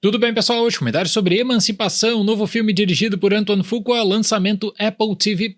Tudo bem, pessoal? Hoje comentário sobre Emancipação, novo filme dirigido por Antoine Fuqua, lançamento Apple TV+,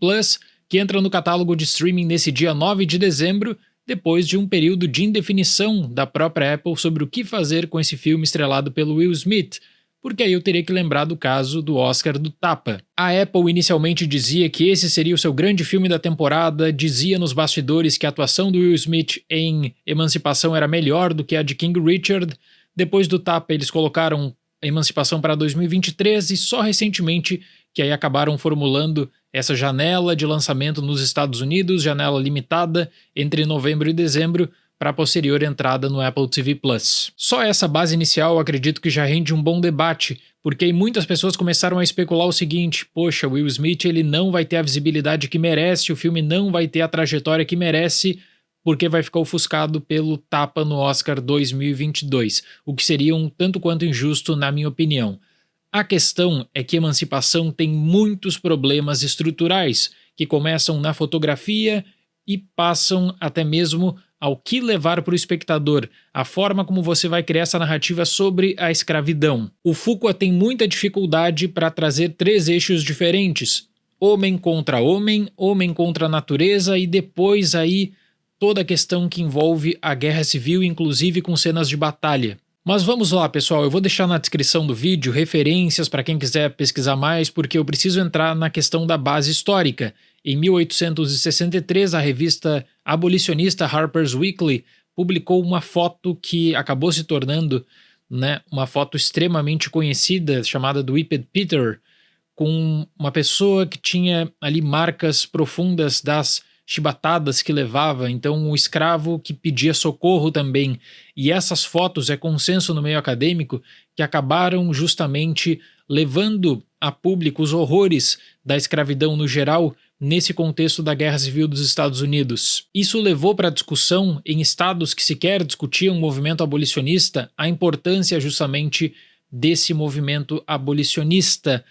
que entra no catálogo de streaming nesse dia 9 de dezembro, depois de um período de indefinição da própria Apple sobre o que fazer com esse filme estrelado pelo Will Smith, porque aí eu teria que lembrar do caso do Oscar do Tapa. A Apple inicialmente dizia que esse seria o seu grande filme da temporada, dizia nos bastidores que a atuação do Will Smith em Emancipação era melhor do que a de King Richard. Depois do Tapa, eles colocaram Emancipação para 2023 e só recentemente que aí acabaram formulando essa janela de lançamento nos Estados Unidos, janela limitada entre novembro e dezembro, para posterior entrada no Apple TV+. Só essa base inicial eu acredito que já rende um bom debate, porque aí muitas pessoas começaram a especular o seguinte: poxa, Will Smith ele não vai ter a visibilidade que merece, o filme não vai ter a trajetória que merece, porque vai ficar ofuscado pelo Tapa no Oscar 2022, o que seria um tanto quanto injusto na minha opinião. A questão é que Emancipação tem muitos problemas estruturais, que começam na fotografia e passam até mesmo ao que levar para o espectador, a forma como você vai criar essa narrativa sobre a escravidão. O Fuqua tem muita dificuldade para trazer três eixos diferentes: homem contra homem, homem contra a natureza e depois aí toda a questão que envolve a guerra civil, inclusive com cenas de batalha. Mas vamos lá, pessoal, eu vou deixar na descrição do vídeo referências para quem quiser pesquisar mais, porque eu preciso entrar na questão da base histórica. Em 1863, a revista abolicionista Harper's Weekly publicou uma foto que acabou se tornando, uma foto extremamente conhecida, chamada do Whipped Peter, com uma pessoa que tinha ali marcas profundas das chibatadas que levava, então um escravo que pedia socorro também. E essas fotos é consenso no meio acadêmico que acabaram justamente levando a público os horrores da escravidão no geral nesse contexto da Guerra Civil dos Estados Unidos. Isso levou para a discussão em estados que sequer discutiam o movimento abolicionista a importância justamente desse movimento abolicionista.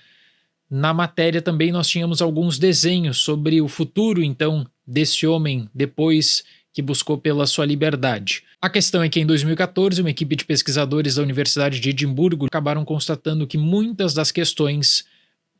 Na matéria também nós tínhamos alguns desenhos sobre o futuro, então, desse homem depois que buscou pela sua liberdade. A questão é que em 2014 uma equipe de pesquisadores da Universidade de Edimburgo acabaram constatando que muitas das questões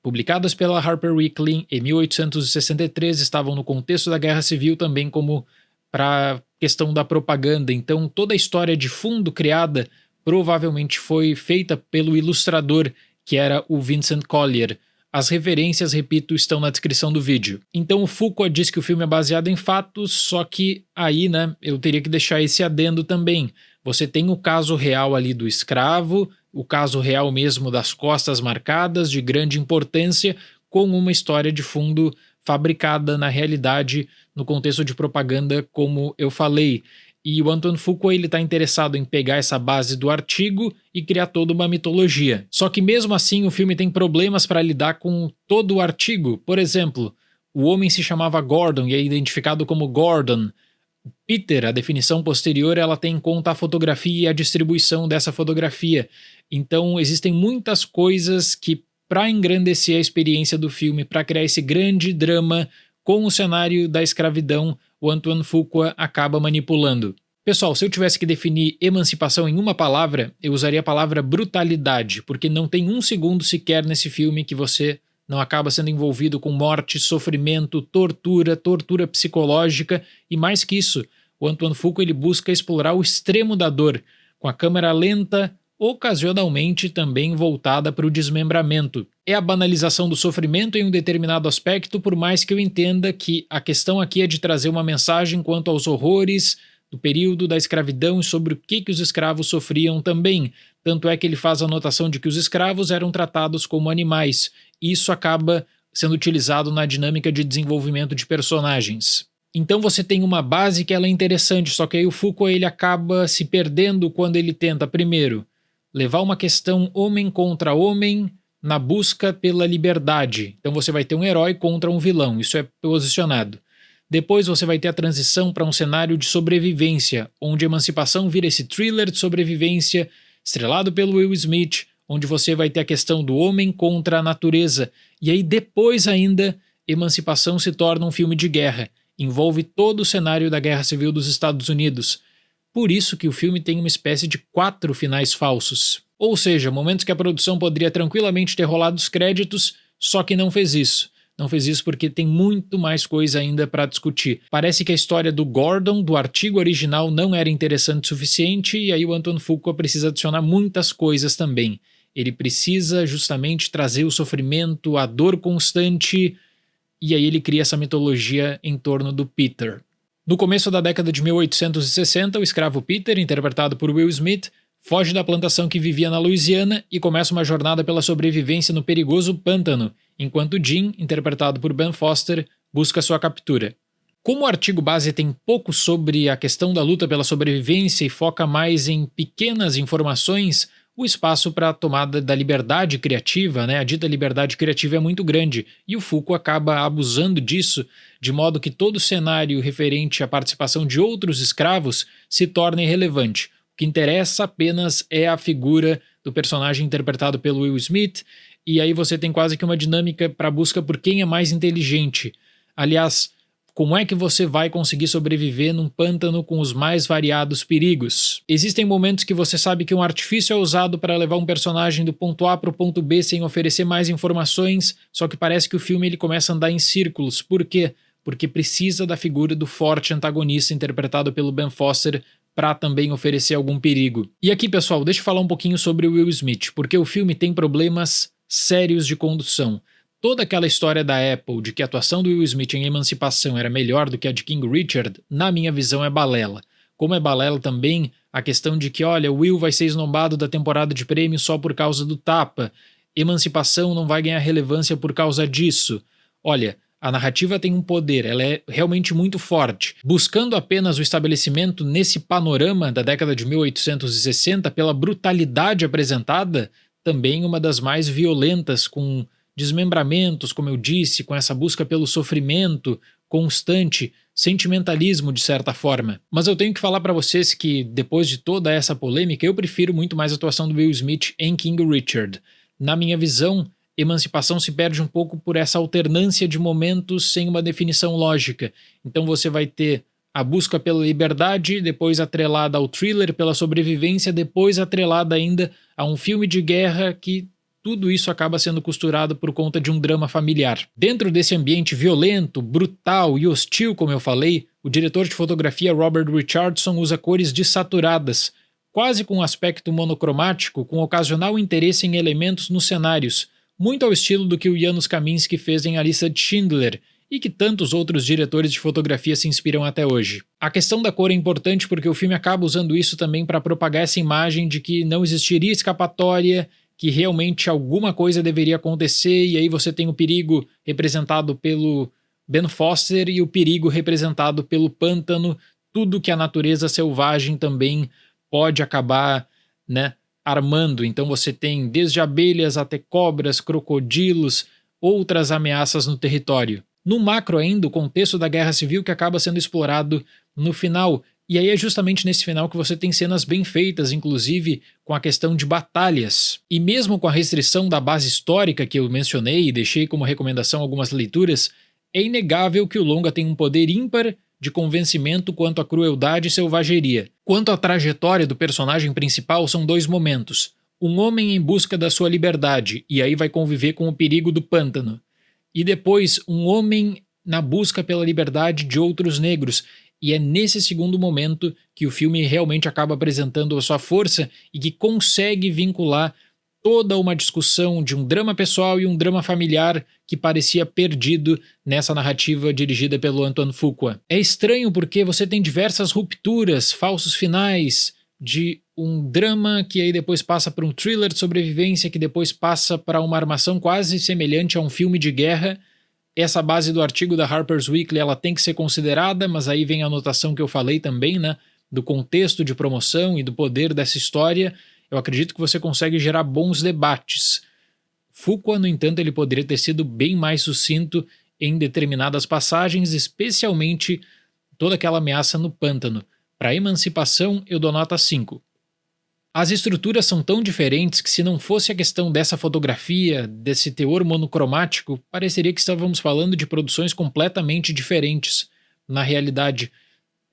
publicadas pela Harper Weekly em 1863 estavam no contexto da Guerra Civil também como para a questão da propaganda. Então toda a história de fundo criada provavelmente foi feita pelo ilustrador, que era o Vincent Collier. As referências, repito, estão na descrição do vídeo. Então o Fuqua diz que o filme é baseado em fatos, só que aí, eu teria que deixar esse adendo também. Você tem o caso real ali do escravo, o caso real mesmo das costas marcadas, de grande importância, com uma história de fundo fabricada na realidade, no contexto de propaganda, como eu falei. E o Antoine Fuqua está interessado em pegar essa base do artigo e criar toda uma mitologia. Só que mesmo assim o filme tem problemas para lidar com todo o artigo. Por exemplo, o homem se chamava Gordon e é identificado como Gordon. Peter, a definição posterior, ela tem em conta a fotografia e a distribuição dessa fotografia. Então existem muitas coisas que, para engrandecer a experiência do filme, para criar esse grande drama com o cenário da escravidão, o Antoine Fuqua acaba manipulando. Pessoal, se eu tivesse que definir emancipação em uma palavra, eu usaria a palavra brutalidade, porque não tem um segundo sequer nesse filme que você não acaba sendo envolvido com morte, sofrimento, tortura psicológica e mais que isso, o Antoine Fuqua ele busca explorar o extremo da dor, com a câmera lenta, ocasionalmente também voltada para o desmembramento. É a banalização do sofrimento em um determinado aspecto, por mais que eu entenda que a questão aqui é de trazer uma mensagem quanto aos horrores do período da escravidão e sobre o que os escravos sofriam também. Tanto é que ele faz a anotação de que os escravos eram tratados como animais. Isso acaba sendo utilizado na dinâmica de desenvolvimento de personagens. Então você tem uma base que ela é interessante, só que aí o Fuqua ele acaba se perdendo quando ele tenta, primeiro, levar uma questão homem contra homem na busca pela liberdade. Então você vai ter um herói contra um vilão, isso é posicionado. Depois você vai ter a transição para um cenário de sobrevivência, onde a Emancipação vira esse thriller de sobrevivência, estrelado pelo Will Smith, onde você vai ter a questão do homem contra a natureza. E aí depois ainda, Emancipação se torna um filme de guerra, envolve todo o cenário da Guerra Civil dos Estados Unidos. Por isso que o filme tem uma espécie de 4 finais falsos. Ou seja, momentos que a produção poderia tranquilamente ter rolado os créditos, só que não fez isso. Não fez isso porque tem muito mais coisa ainda para discutir. Parece que a história do Gordon, do artigo original, não era interessante o suficiente, e aí o Antoine Fuqua precisa adicionar muitas coisas também. Ele precisa justamente trazer o sofrimento, a dor constante, e aí ele cria essa mitologia em torno do Peter. No começo da década de 1860, o escravo Peter, interpretado por Will Smith, foge da plantação que vivia na Louisiana e começa uma jornada pela sobrevivência no perigoso pântano, enquanto Jim, interpretado por Ben Foster, busca sua captura. Como o artigo base tem pouco sobre a questão da luta pela sobrevivência e foca mais em pequenas informações, o espaço para a tomada da liberdade criativa, a dita liberdade criativa é muito grande, e o Fuqua acaba abusando disso, de modo que todo o cenário referente à participação de outros escravos se torna irrelevante. O que interessa apenas é a figura do personagem interpretado pelo Will Smith, e aí você tem quase que uma dinâmica para a busca por quem é mais inteligente. Aliás, como é que você vai conseguir sobreviver num pântano com os mais variados perigos? Existem momentos que você sabe que um artifício é usado para levar um personagem do ponto A para o ponto B sem oferecer mais informações, só que parece que o filme ele começa a andar em círculos. Por quê? Porque precisa da figura do forte antagonista interpretado pelo Ben Foster para também oferecer algum perigo. E aqui, pessoal, deixa eu falar um pouquinho sobre o Will Smith, porque o filme tem problemas sérios de condução. Toda aquela história da Apple de que a atuação do Will Smith em Emancipação era melhor do que a de King Richard, na minha visão é balela. Como é balela também a questão de que, olha, o Will vai ser esnobado da temporada de prêmio só por causa do tapa, Emancipação não vai ganhar relevância por causa disso. Olha, a narrativa tem um poder, ela é realmente muito forte. Buscando apenas o estabelecimento nesse panorama da década de 1860 pela brutalidade apresentada, também uma das mais violentas, com desmembramentos, como eu disse, com essa busca pelo sofrimento constante, sentimentalismo de certa forma. Mas eu tenho que falar para vocês que, depois de toda essa polêmica, eu prefiro muito mais a atuação do Will Smith em King Richard. Na minha visão, Emancipação se perde um pouco por essa alternância de momentos sem uma definição lógica. Então você vai ter a busca pela liberdade, depois atrelada ao thriller pela sobrevivência, depois atrelada ainda a um filme de guerra que tudo isso acaba sendo costurado por conta de um drama familiar. Dentro desse ambiente violento, brutal e hostil, como eu falei, o diretor de fotografia Robert Richardson usa cores desaturadas, quase com um aspecto monocromático, com ocasional interesse em elementos nos cenários, muito ao estilo do que o Janusz Kaminski fez em A Lista de Schindler, e que tantos outros diretores de fotografia se inspiram até hoje. A questão da cor é importante porque o filme acaba usando isso também para propagar essa imagem de que não existiria escapatória, que realmente alguma coisa deveria acontecer, e aí você tem o perigo representado pelo Ben Foster e o perigo representado pelo pântano, tudo que a natureza selvagem também pode acabar, armando. Então você tem desde abelhas até cobras, crocodilos, outras ameaças no território. No macro ainda, o contexto da guerra civil que acaba sendo explorado no final. E aí é justamente nesse final que você tem cenas bem feitas, inclusive com a questão de batalhas. E mesmo com a restrição da base histórica que eu mencionei e deixei como recomendação algumas leituras, é inegável que o longa tem um poder ímpar de convencimento quanto à crueldade e selvageria. Quanto à trajetória do personagem principal, são dois momentos. Um homem em busca da sua liberdade, e aí vai conviver com o perigo do pântano. E depois, um homem na busca pela liberdade de outros negros. E é nesse segundo momento que o filme realmente acaba apresentando a sua força e que consegue vincular toda uma discussão de um drama pessoal e um drama familiar que parecia perdido nessa narrativa dirigida pelo Antoine Fuqua. É estranho porque você tem diversas rupturas, falsos finais, de um drama que aí depois passa para um thriller de sobrevivência, que depois passa para uma armação quase semelhante a um filme de guerra. Essa base do artigo da Harper's Weekly ela tem que ser considerada, mas aí vem a anotação que eu falei também, do contexto de promoção e do poder dessa história. Eu acredito que você consegue gerar bons debates. Fuqua, no entanto, ele poderia ter sido bem mais sucinto em determinadas passagens, especialmente toda aquela ameaça no pântano. Para Emancipação, eu dou nota 5. As estruturas são tão diferentes que, se não fosse a questão dessa fotografia, desse teor monocromático, pareceria que estávamos falando de produções completamente diferentes. Na realidade,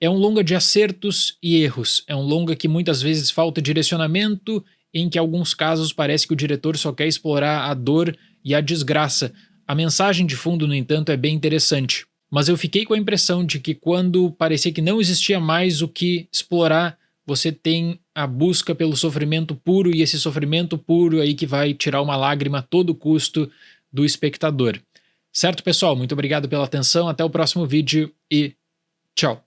é um longa de acertos e erros, é um longa que muitas vezes falta direcionamento em que, em alguns casos, parece que o diretor só quer explorar a dor e a desgraça. A mensagem de fundo, no entanto, é bem interessante. Mas eu fiquei com a impressão de que quando parecia que não existia mais o que explorar, você tem a busca pelo sofrimento puro, e esse sofrimento puro aí que vai tirar uma lágrima a todo custo do espectador. Certo, pessoal? Muito obrigado pela atenção, até o próximo vídeo e tchau!